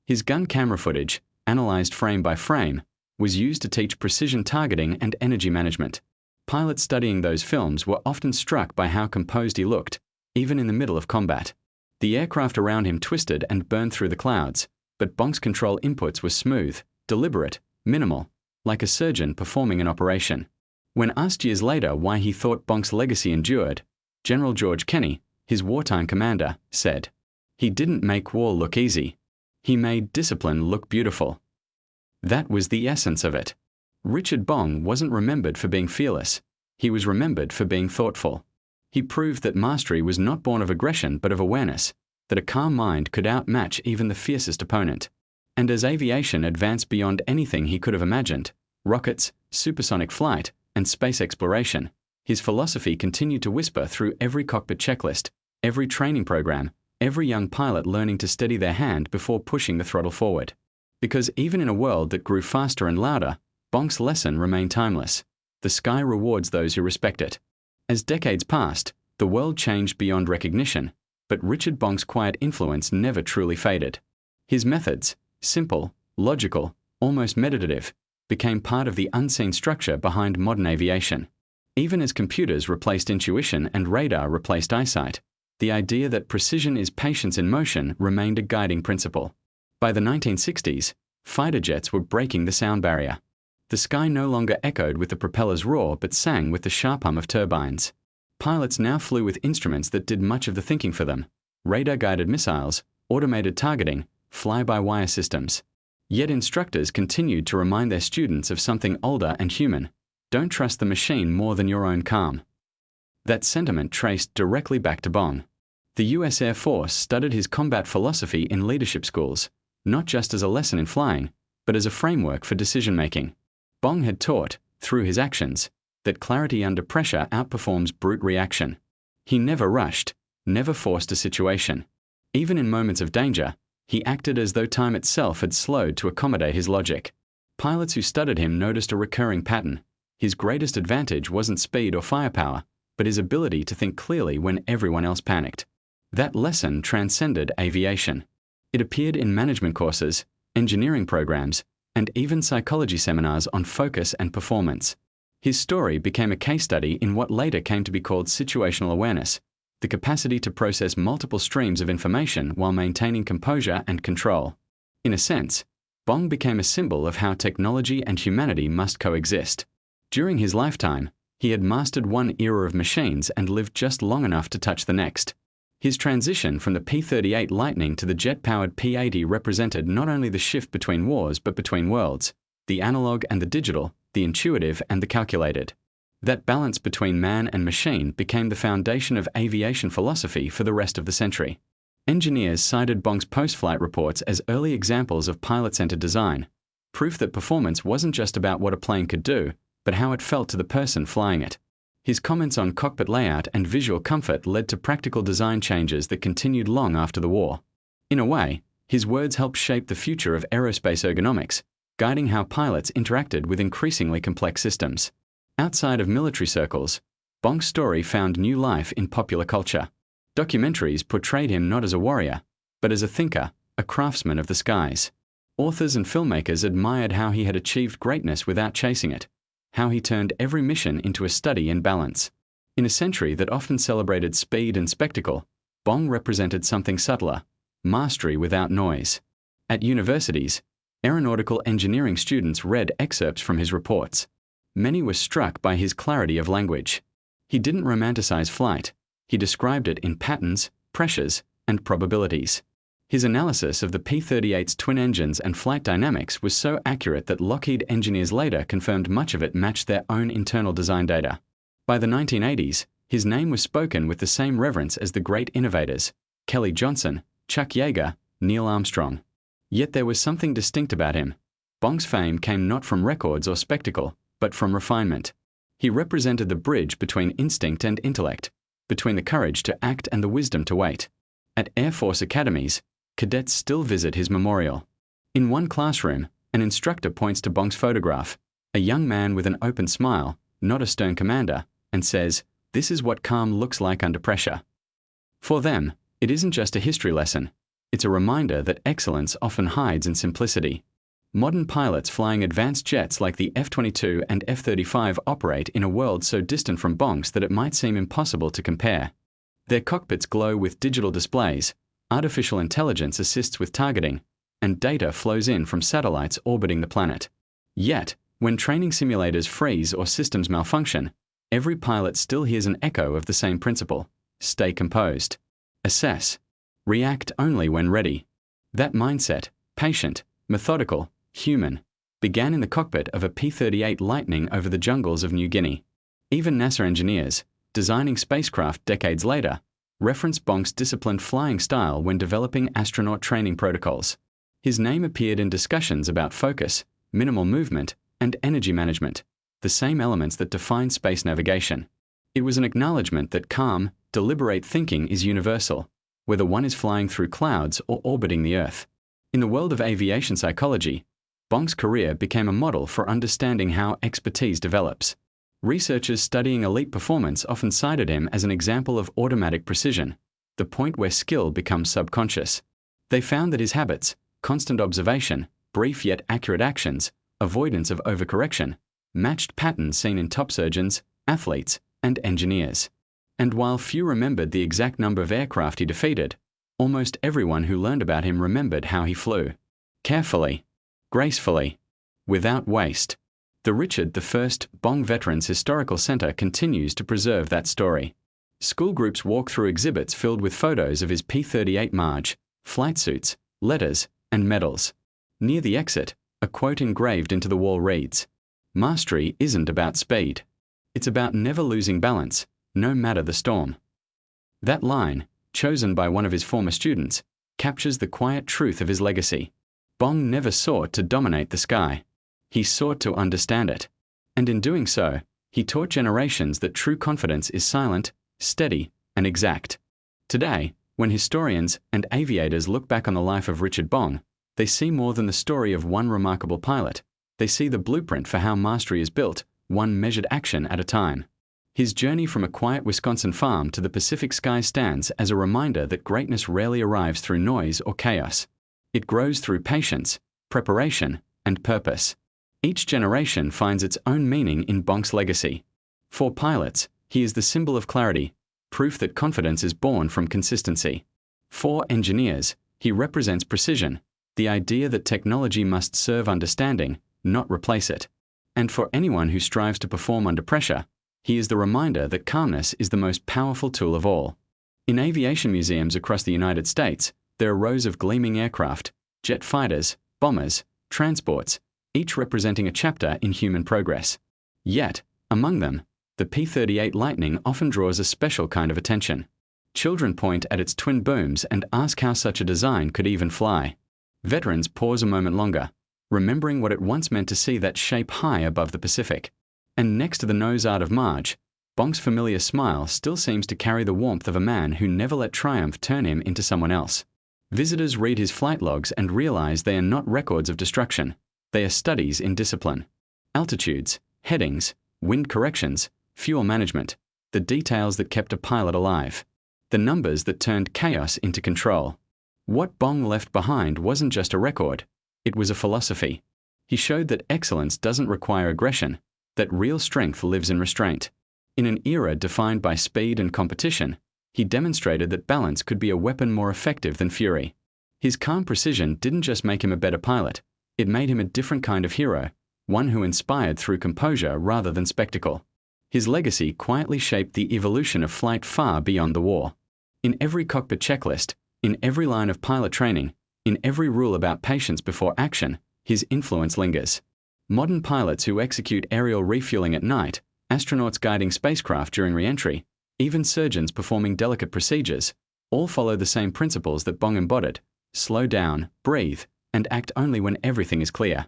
His gun camera footage, analyzed frame by frame, was used to teach precision targeting and energy management. Pilots studying those films were often struck by how composed he looked, even in the middle of combat. The aircraft around him twisted and burned through the clouds, but Bong's control inputs were smooth, deliberate, minimal, like a surgeon performing an operation. When asked years later why he thought Bong's legacy endured, General George Kenney, his wartime commander, said, "He didn't make war look easy. He made discipline look beautiful." That was the essence of it. Richard Bong wasn't remembered for being fearless. He was remembered for being thoughtful. He proved that mastery was not born of aggression but of awareness, that a calm mind could outmatch even the fiercest opponent. And as aviation advanced beyond anything he could have imagined, rockets, supersonic flight, and space exploration, his philosophy continued to whisper through every cockpit checklist, every training program, every young pilot learning to steady their hand before pushing the throttle forward. Because even in a world that grew faster and louder, Bong's lesson remained timeless. The sky rewards those who respect it. As decades passed, the world changed beyond recognition, but Richard Bong's quiet influence never truly faded. His methods, simple, logical, almost meditative, became part of the unseen structure behind modern aviation. Even as computers replaced intuition and radar replaced eyesight, the idea that precision is patience in motion remained a guiding principle. By the 1960s, fighter jets were breaking the sound barrier. The sky no longer echoed with the propeller's roar but sang with the sharp hum of turbines. Pilots now flew with instruments that did much of the thinking for them: radar-guided missiles, automated targeting, fly-by-wire systems. Yet instructors continued to remind their students of something older and human: don't trust the machine more than your own calm. That sentiment traced directly back to Bong. The US Air Force studied his combat philosophy in leadership schools, not just as a lesson in flying, but as a framework for decision-making. Bong had taught, through his actions, that clarity under pressure outperforms brute reaction. He never rushed, never forced a situation. Even in moments of danger, he acted as though time itself had slowed to accommodate his logic. Pilots who studied him noticed a recurring pattern. His greatest advantage wasn't speed or firepower, but his ability to think clearly when everyone else panicked. That lesson transcended aviation. It appeared in management courses, engineering programs, and even psychology seminars on focus and performance. His story became a case study in what later came to be called situational awareness, the capacity to process multiple streams of information while maintaining composure and control. In a sense, Bong became a symbol of how technology and humanity must coexist. During his lifetime, he had mastered one era of machines and lived just long enough to touch the next. His transition from the P-38 Lightning to the jet-powered P-80 represented not only the shift between wars but between worlds, the analog and the digital, the intuitive and the calculated. That balance between man and machine became the foundation of aviation philosophy for the rest of the century. Engineers cited Bong's post-flight reports as early examples of pilot-centered design, proof that performance wasn't just about what a plane could do, but how it felt to the person flying it. His comments on cockpit layout and visual comfort led to practical design changes that continued long after the war. In a way, his words helped shape the future of aerospace ergonomics, guiding how pilots interacted with increasingly complex systems. Outside of military circles, Bong's story found new life in popular culture. Documentaries portrayed him not as a warrior, but as a thinker, a craftsman of the skies. Authors and filmmakers admired how he had achieved greatness without chasing it, how he turned every mission into a study in balance. In a century that often celebrated speed and spectacle, Bong represented something subtler, mastery without noise. At universities, aeronautical engineering students read excerpts from his reports. Many were struck by his clarity of language. He didn't romanticize flight. He described it in patterns, pressures, and probabilities. His analysis of the P-38's twin engines and flight dynamics was so accurate that Lockheed engineers later confirmed much of it matched their own internal design data. By the 1980s, his name was spoken with the same reverence as the great innovators, Kelly Johnson, Chuck Yeager, Neil Armstrong. Yet there was something distinct about him. Bong's fame came not from records or spectacle, but from refinement. He represented the bridge between instinct and intellect, between the courage to act and the wisdom to wait. At Air Force academies, cadets still visit his memorial. In one classroom, an instructor points to Bong's photograph, a young man with an open smile, not a stern commander, and says, "This is what calm looks like under pressure." For them, it isn't just a history lesson. It's a reminder that excellence often hides in simplicity. Modern pilots flying advanced jets like the F-22 and F-35 operate in a world so distant from Bong's that it might seem impossible to compare. Their cockpits glow with digital displays, artificial intelligence assists with targeting, and data flows in from satellites orbiting the planet. Yet, when training simulators freeze or systems malfunction, every pilot still hears an echo of the same principle: stay composed. Assess. React only when ready. That mindset, patient, methodical, human, began in the cockpit of a P-38 Lightning over the jungles of New Guinea. Even NASA engineers, designing spacecraft decades later, reference Bong's disciplined flying style when developing astronaut training protocols. His name appeared in discussions about focus, minimal movement, and energy management, the same elements that define space navigation. It was an acknowledgement that calm, deliberate thinking is universal, whether one is flying through clouds or orbiting the Earth. In the world of aviation psychology, Bong's career became a model for understanding how expertise develops. Researchers studying elite performance often cited him as an example of automatic precision, the point where skill becomes subconscious. They found that his habits, constant observation, brief yet accurate actions, avoidance of overcorrection, matched patterns seen in top surgeons, athletes, and engineers. And while few remembered the exact number of aircraft he defeated, almost everyone who learned about him remembered how he flew. Carefully, gracefully, without waste. The Richard I Bong Veterans Historical Center continues to preserve that story. School groups walk through exhibits filled with photos of his P-38 Marge, flight suits, letters, and medals. Near the exit, a quote engraved into the wall reads, "Mastery isn't about speed. It's about never losing balance, no matter the storm." That line, chosen by one of his former students, captures the quiet truth of his legacy. Bong never sought to dominate the sky. He sought to understand it. And in doing so, he taught generations that true confidence is silent, steady, and exact. Today, when historians and aviators look back on the life of Richard Bong, they see more than the story of one remarkable pilot. They see the blueprint for how mastery is built, one measured action at a time. His journey from a quiet Wisconsin farm to the Pacific sky stands as a reminder that greatness rarely arrives through noise or chaos. It grows through patience, preparation, and purpose. Each generation finds its own meaning in Bong's legacy. For pilots, he is the symbol of clarity, proof that confidence is born from consistency. For engineers, he represents precision, the idea that technology must serve understanding, not replace it. And for anyone who strives to perform under pressure, he is the reminder that calmness is the most powerful tool of all. In aviation museums across the United States, there are rows of gleaming aircraft, jet fighters, bombers, transports, each representing a chapter in human progress. Yet, among them, The P-38 Lightning often draws a special kind of attention. Children point at its twin booms and ask how such a design could even fly. Veterans pause a moment longer, remembering what it once meant to see that shape high above the Pacific. And next to the nose art of Marge, Bong's familiar smile still seems to carry the warmth of a man who never let triumph turn him into someone else. Visitors read his flight logs and realize they are not records of destruction. They are studies in discipline. Altitudes, headings, wind corrections, fuel management, the details that kept a pilot alive. The numbers that turned chaos into control. What Bong left behind wasn't just a record, it was a philosophy. He showed that excellence doesn't require aggression, that real strength lives in restraint. In an era defined by speed and competition, he demonstrated that balance could be a weapon more effective than fury. His calm precision didn't just make him a better pilot, it made him a different kind of hero, one who inspired through composure rather than spectacle. His legacy quietly shaped the evolution of flight far beyond the war. In every cockpit checklist, in every line of pilot training, in every rule about patience before action, his influence lingers. Modern pilots who execute aerial refueling at night, astronauts guiding spacecraft during re-entry, even surgeons performing delicate procedures, all follow the same principles that Bong embodied: slow down, breathe, and act only when everything is clear.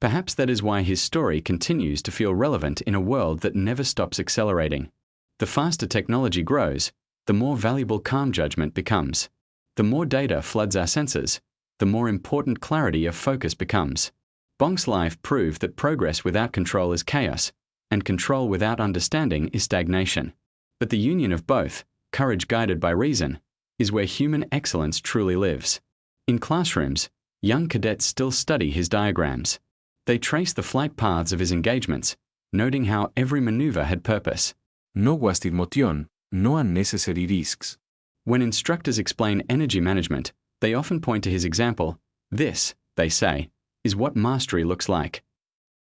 Perhaps that is why his story continues to feel relevant in a world that never stops accelerating. The faster technology grows, the more valuable calm judgment becomes. The more data floods our senses, the more important clarity of focus becomes. Bong's life proved that progress without control is chaos, and control without understanding is stagnation. But the union of both, courage guided by reason, is where human excellence truly lives. In classrooms, young cadets still study his diagrams. They trace the flight paths of his engagements, noting how every maneuver had purpose. No wasted motion, no unnecessary risks. When instructors explain energy management, they often point to his example. This, they say, is what mastery looks like.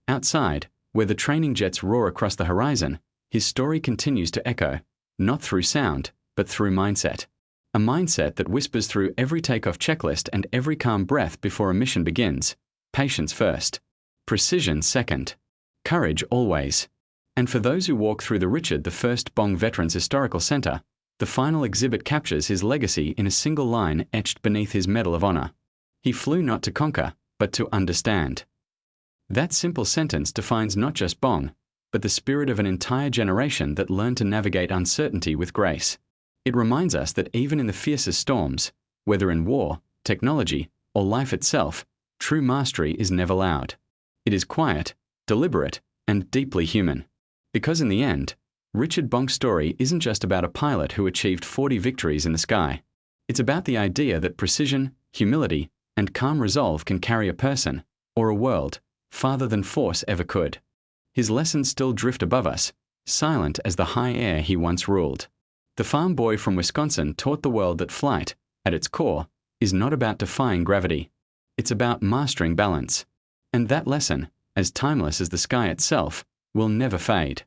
Outside, where the training jets roar across the horizon, his story continues to echo, not through sound, but through mindset. A mindset that whispers through every takeoff checklist and every calm breath before a mission begins. Patience first. Precision second. Courage always. And for those who walk through the Richard I Bong Veterans Historical Center, the final exhibit captures his legacy in a single line etched beneath his Medal of Honor. He flew not to conquer, but to understand. That simple sentence defines not just Bong, but the spirit of an entire generation that learned to navigate uncertainty with grace. It reminds us that even in the fiercest storms, whether in war, technology, or life itself, true mastery is never loud. It is quiet, deliberate, and deeply human. Because in the end, Richard Bong's story isn't just about a pilot who achieved 40 victories in the sky. It's about the idea that precision, humility, and calm resolve can carry a person, or a world, farther than force ever could. His lessons still drift above us, silent as the high air he once ruled. The farm boy from Wisconsin taught the world that flight, at its core, is not about defying gravity. It's about mastering balance. And that lesson, as timeless as the sky itself, will never fade.